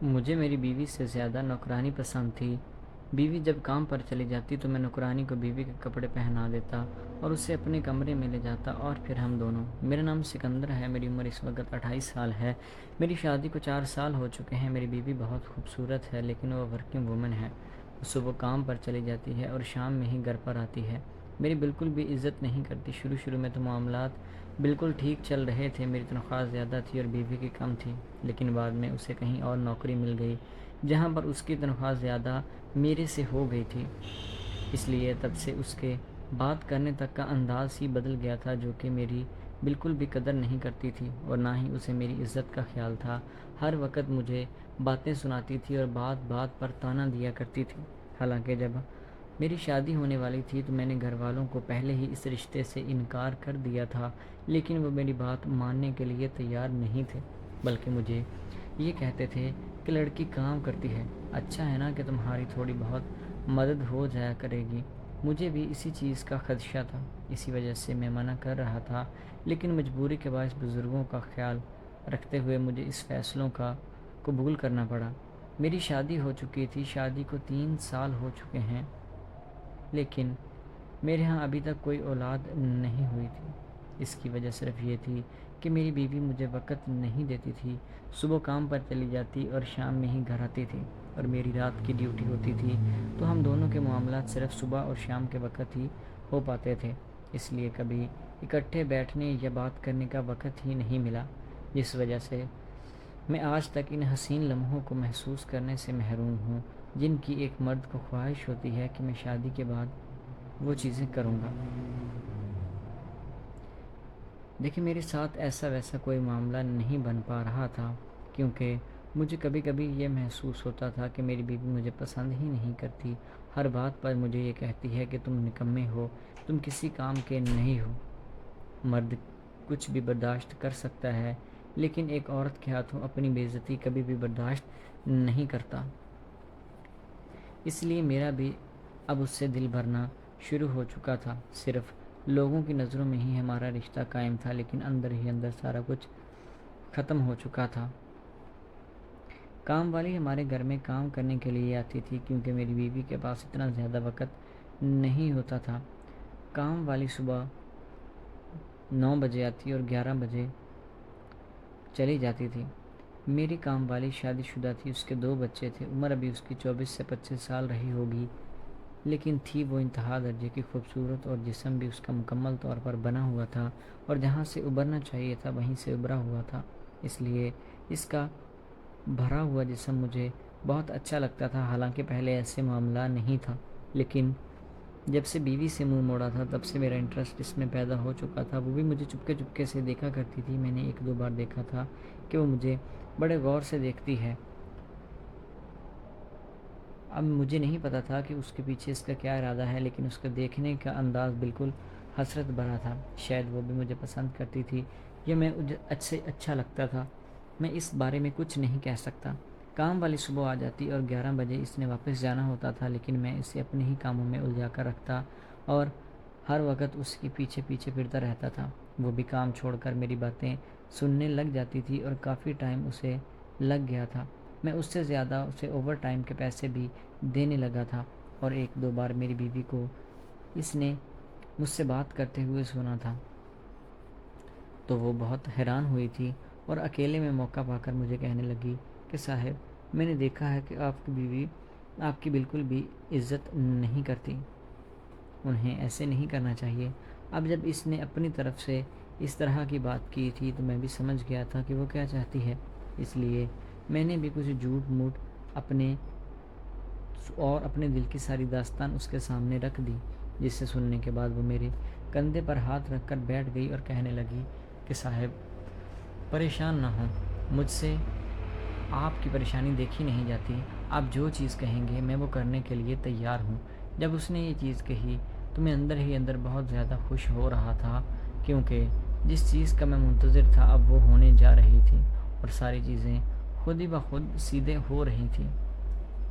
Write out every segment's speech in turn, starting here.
مجھے میری بیوی سے زیادہ نوکرانی پسند تھی۔ بیوی جب کام پر چلی جاتی تو میں نوکرانی کو بیوی کے کپڑے پہنا دیتا اور اسے اپنے کمرے میں لے جاتا، اور پھر ہم دونوں۔ میرا نام سکندر ہے، میری عمر اس وقت 28 سال ہے۔ میری شادی کو 4 سال ہو چکے ہیں۔ میری بیوی بہت خوبصورت ہے، لیکن وہ ورکنگ وومن ہے۔ وہ صبح کام پر چلی جاتی ہے اور شام میں ہی گھر پر آتی ہے۔ میری بالکل بھی عزت نہیں کرتی۔ شروع میں تو معاملات بالکل ٹھیک چل رہے تھے، میری تنخواہ زیادہ تھی اور بیوی کی کم تھی، لیکن بعد میں اسے کہیں اور نوکری مل گئی جہاں پر اس کی تنخواہ زیادہ میرے سے ہو گئی تھی۔ اس لیے تب سے اس کے بات کرنے تک کا انداز ہی بدل گیا تھا، جو کہ میری بالکل بھی قدر نہیں کرتی تھی اور نہ ہی اسے میری عزت کا خیال تھا۔ ہر وقت مجھے باتیں سناتی تھی اور بات بات پر طعنہ دیا کرتی تھی۔ حالانکہ جب میری شادی ہونے والی تھی تو میں نے گھر والوں کو پہلے ہی اس رشتے سے انکار کر دیا تھا، لیکن وہ میری بات ماننے کے لیے تیار نہیں تھے، بلکہ مجھے یہ کہتے تھے کہ لڑکی کام کرتی ہے، اچھا ہے نا کہ تمہاری تھوڑی بہت مدد ہو جایا کرے گی۔ مجھے بھی اسی چیز کا خدشہ تھا، اسی وجہ سے میں منع کر رہا تھا، لیکن مجبوری کے باعث بزرگوں کا خیال رکھتے ہوئے مجھے اس فیصلوں کا قبول کرنا پڑا۔ میری شادی ہو چکی تھی، شادی کو 3 سال ہو چکے ہیں، لیکن میرے ہاں ابھی تک کوئی اولاد نہیں ہوئی تھی۔ اس کی وجہ صرف یہ تھی کہ میری بیوی مجھے وقت نہیں دیتی تھی۔ صبح کام پر چلی جاتی اور شام میں ہی گھر آتی تھی، اور میری رات کی ڈیوٹی ہوتی تھی، تو ہم دونوں کے معاملات صرف صبح اور شام کے وقت ہی ہو پاتے تھے۔ اس لیے کبھی اکٹھے بیٹھنے یا بات کرنے کا وقت ہی نہیں ملا، جس وجہ سے میں آج تک ان حسین لمحوں کو محسوس کرنے سے محروم ہوں، جن کی ایک مرد کو خواہش ہوتی ہے کہ میں شادی کے بعد وہ چیزیں کروں گا۔ دیکھیں، میرے ساتھ ایسا ویسا کوئی معاملہ نہیں بن پا رہا تھا، کیونکہ مجھے کبھی کبھی یہ محسوس ہوتا تھا کہ میری بیوی مجھے پسند ہی نہیں کرتی۔ ہر بات پر مجھے یہ کہتی ہے کہ تم نکمے ہو، تم کسی کام کے نہیں ہو۔ مرد کچھ بھی برداشت کر سکتا ہے، لیکن ایک عورت کے ہاتھوں اپنی بے عزتی کبھی بھی برداشت نہیں کرتا۔ اس لیے میرا بھی اب اس سے دل بھرنا شروع ہو چکا تھا۔ صرف لوگوں کی نظروں میں ہی ہمارا رشتہ قائم تھا، لیکن اندر ہی اندر سارا کچھ ختم ہو چکا تھا۔ کام والی ہمارے گھر میں کام کرنے کے لیے آتی تھی، کیونکہ میری بیوی کے پاس اتنا زیادہ وقت نہیں ہوتا تھا۔ کام والی صبح 9 بجے آتی اور 11 بجے چلی جاتی تھی۔ میری کام والی شادی شدہ تھی، اس کے 2 بچے تھے، عمر ابھی اس کی 24 سے 25 سال رہی ہوگی، لیکن تھی وہ انتہا درجے کی خوبصورت، اور جسم بھی اس کا مکمل طور پر بنا ہوا تھا، اور جہاں سے ابھرنا چاہیے تھا وہیں سے ابھرا ہوا تھا۔ اس لیے اس کا بھرا ہوا جسم مجھے بہت اچھا لگتا تھا۔ حالانکہ پہلے ایسے معاملہ نہیں تھا، لیکن جب سے بیوی سے منہ موڑا تھا تب سے میرا انٹرسٹ اس میں پیدا ہو چکا تھا۔ وہ بھی مجھے چپکے چپکے سے دیکھا کرتی تھی۔ میں نے 1-2 بار دیکھا تھا کہ وہ مجھے بڑے غور سے دیکھتی ہے۔ اب مجھے نہیں پتا تھا کہ اس کے پیچھے اس کا کیا ارادہ ہے، لیکن اس کا دیکھنے کا انداز بالکل حسرت بھرا تھا۔ شاید وہ بھی مجھے پسند کرتی تھی یا میں اچھا لگتا تھا، میں اس بارے میں کچھ نہیں کہہ سکتا۔ کام والی صبح آ جاتی اور 11 بجے اس نے واپس جانا ہوتا تھا، لیکن میں اسے اپنے ہی کاموں میں الجھا کر رکھتا اور ہر وقت اس کے پیچھے پیچھے پھرتا رہتا تھا۔ وہ بھی کام چھوڑ کر میری باتیں سننے لگ جاتی تھی، اور کافی ٹائم اسے لگ گیا تھا۔ میں اس سے زیادہ اسے اوور ٹائم کے پیسے بھی دینے لگا تھا، اور 1-2 بار میری بیوی کو اس نے مجھ سے بات کرتے ہوئے سنا تھا، تو وہ بہت حیران ہوئی تھی اور اکیلے میں موقع پا کر مجھے کہنے لگی کہ صاحب، میں نے دیکھا ہے کہ آپ کی بیوی آپ کی بالکل بھی عزت نہیں کرتی، انہیں ایسے نہیں کرنا چاہیے۔ اب جب اس نے اپنی طرف سے اس طرح کی بات کی تھی تو میں بھی سمجھ گیا تھا کہ وہ کیا چاہتی ہے، اس لیے میں نے بھی کچھ جھوٹ موٹ اپنے دل کی ساری داستان اس کے سامنے رکھ دی، جس سے سننے کے بعد وہ میرے کندھے پر ہاتھ رکھ کر بیٹھ گئی اور کہنے لگی کہ صاحب، پریشان نہ ہوں، مجھ سے آپ کی پریشانی دیکھی نہیں جاتی، آپ جو چیز کہیں گے میں وہ کرنے کے لیے تیار ہوں۔ جب اس نے یہ چیز کہی تو میں اندر ہی اندر بہت زیادہ خوش ہو رہا تھا، کیونکہ جس چیز کا میں منتظر تھا اب وہ ہونے جا رہی تھی، اور ساری چیزیں خود ہی بخود سیدھے ہو رہی تھیں۔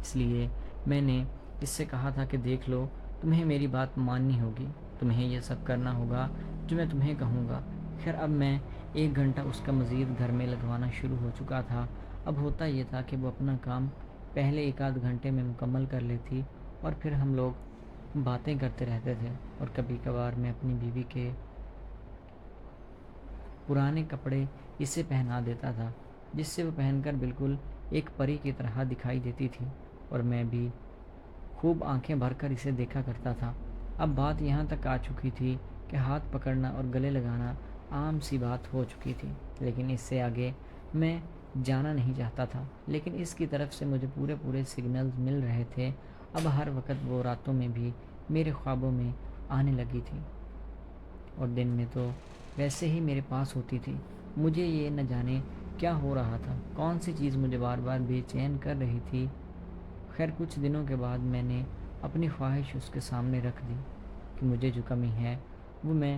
اس لیے میں نے اس سے کہا تھا کہ دیکھ لو، تمہیں میری بات ماننی ہوگی، تمہیں یہ سب کرنا ہوگا جو میں تمہیں کہوں گا۔ خیر، اب میں 1 گھنٹہ اس کا مزید گھر میں لگوانا شروع ہو چکا تھا، اب ہوتا یہ تھا کہ وہ اپنا کام پہلے 1 آدھ گھنٹے میں مکمل کر لیتی اور پھر ہم لوگ باتیں کرتے رہتے تھے، اور کبھی کبھار میں اپنی بیوی کے پرانے کپڑے اسے پہنا دیتا تھا، جس سے وہ پہن کر بالکل ایک پری کی طرح دکھائی دیتی تھی، اور میں بھی خوب آنکھیں بھر کر اسے دیکھا کرتا تھا۔ اب بات یہاں تک آ چکی تھی کہ ہاتھ پکڑنا اور گلے لگانا عام سی بات ہو چکی تھی، لیکن اس سے آگے میں جانا نہیں چاہتا تھا۔ لیکن اس کی طرف سے مجھے پورے سگنلز مل رہے تھے۔ اب ہر وقت وہ راتوں میں بھی میرے خوابوں میں آنے لگی تھی، اور دن میں تو ویسے ہی میرے پاس ہوتی تھی۔ مجھے یہ نہ جانے کیا ہو رہا تھا، کون سی چیز مجھے بار بار بے چین کر رہی تھی۔ خیر کچھ دنوں کے بعد میں نے اپنی خواہش اس کے سامنے رکھ دی کہ مجھے جو کمی ہے وہ میں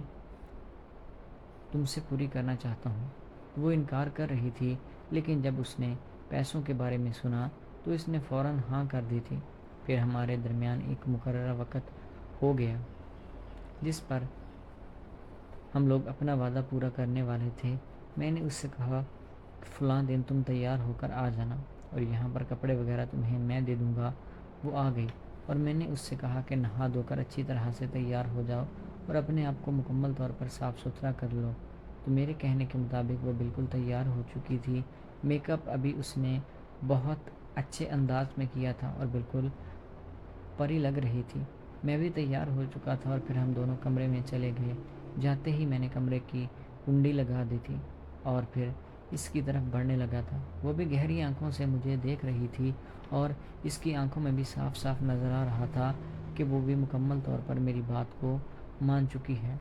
تم سے پوری کرنا چاہتا ہوں۔ وہ انکار کر رہی تھی، لیکن جب اس نے پیسوں کے بارے میں سنا تو اس نے فوراً ہاں کر دی تھی۔ پھر ہمارے درمیان ایک مقررہ وقت ہو گیا جس پر ہم لوگ اپنا وعدہ پورا کرنے والے تھے۔ میں نے اس سے کہا کہ فلاں دن تم تیار ہو کر آ جانا، اور یہاں پر کپڑے وغیرہ تمہیں میں دے دوں گا۔ وہ آ گئی، اور میں نے اس سے کہا کہ نہا دھو کر اچھی طرح سے تیار ہو جاؤ اور اپنے آپ کو مکمل طور پر صاف ستھرا کر لو۔ تو میرے کہنے کے مطابق وہ بالکل تیار ہو چکی تھی۔ میک اپ ابھی اس نے بہت اچھے انداز میں کیا تھا اور بالکل پری لگ رہی تھی۔ میں بھی تیار ہو چکا تھا، اور پھر ہم دونوں کمرے میں چلے گئے۔ جاتے ہی میں نے کمرے کی کنڈی لگا دی تھی اور پھر اس کی طرف بڑھنے لگا تھا۔ وہ بھی گہری آنکھوں سے مجھے دیکھ رہی تھی، اور اس کی آنکھوں میں بھی صاف صاف نظر آ رہا تھا کہ وہ بھی مکمل طور پر میری بات کو مان چکی ہے۔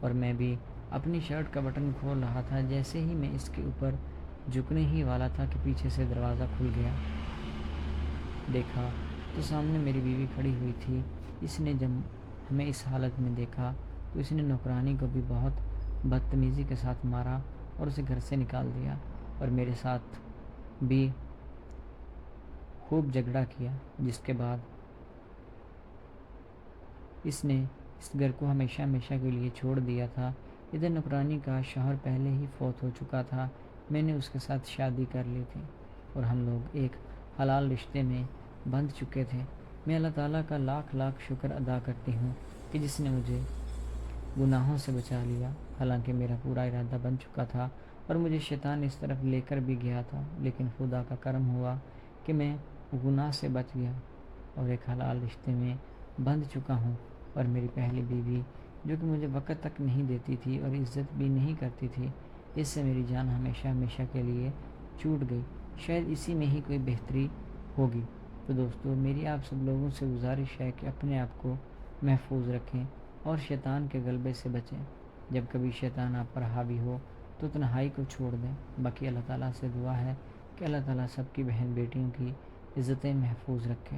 اور میں بھی اپنی شرٹ کا بٹن کھول رہا تھا، جیسے ہی میں اس کے اوپر جھکنے ہی والا تھا کہ پیچھے سے دروازہ کھل گیا۔ دیکھا تو سامنے میری بیوی کھڑی ہوئی تھی۔ اس نے جب ہمیں اس حالت میں دیکھا تو اس نے نوکرانی کو بھی بہت بدتمیزی کے ساتھ مارا اور اسے گھر سے نکال دیا، اور میرے ساتھ بھی خوب جھگڑا کیا، جس کے بعد اس نے اس گھر کو ہمیشہ ہمیشہ کے لیے چھوڑ دیا تھا۔ ادھر نوکرانی کا شوہر پہلے ہی فوت ہو چکا تھا۔ میں نے اس کے ساتھ شادی کر لی تھی، اور ہم لوگ ایک حلال رشتے میں بندھ چکے تھے۔ میں اللہ تعالیٰ کا لاکھ لاکھ شکر ادا کرتی ہوں کہ جس نے مجھے گناہوں سے بچا لیا۔ حالانکہ میرا پورا ارادہ بن چکا تھا اور مجھے شیطان اس طرف لے کر بھی گیا تھا، لیکن خدا کا کرم ہوا کہ میں گناہ سے بچ گیا اور ایک حلال رشتے میں بندھ چکا ہوں۔ اور میری پہلی بیوی جو کہ مجھے وقت تک نہیں دیتی تھی اور عزت بھی نہیں کرتی تھی، اس سے میری جان ہمیشہ ہمیشہ کے لیے چھوٹ گئی۔ شاید اسی میں ہی کوئی بہتری ہوگی۔ تو دوستو، میری آپ سب لوگوں سے گزارش ہے کہ اپنے آپ کو محفوظ رکھیں اور شیطان کے غلبے سے بچیں۔ جب کبھی شیطان آپ پر حاوی ہو تو تنہائی کو چھوڑ دیں۔ باقی اللہ تعالیٰ سے دعا ہے کہ اللہ تعالیٰ سب کی بہن بیٹیوں کی عزتیں محفوظ رکھے۔